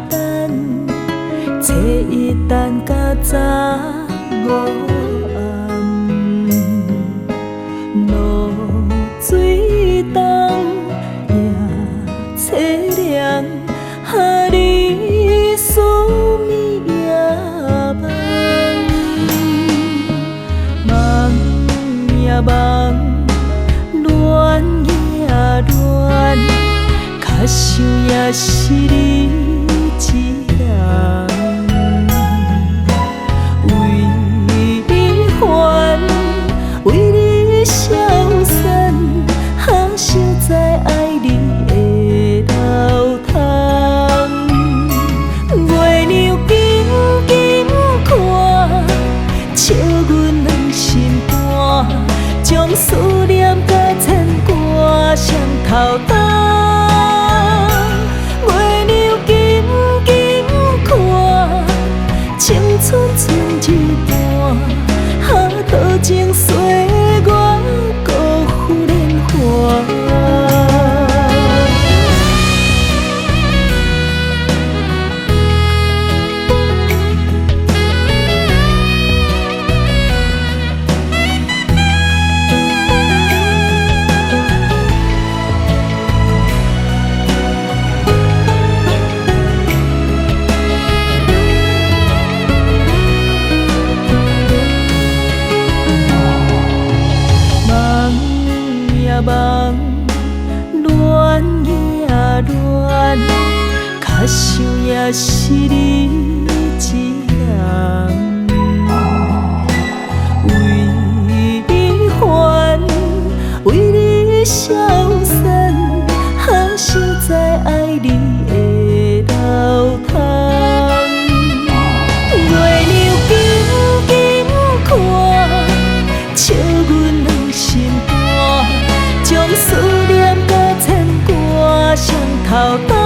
等，找伊等到早午暗，露水东也凄凉，哈你思念也梦，梦也梦，恋也恋，较想也是你一人。为你烦，为你消散，哈想在爱你的流淌。月亮紧紧看，笑阮两心肝，将思念甲牵挂双头担。月亮紧紧看，青春剩一半，哈多情岁月辜负年华。梦，恋也恋，较想也是你一人。为你烦，为你消散，哈想在爱你的流淌。月亮紧紧看，笑阮两心肝。将思念甲牵挂双头担。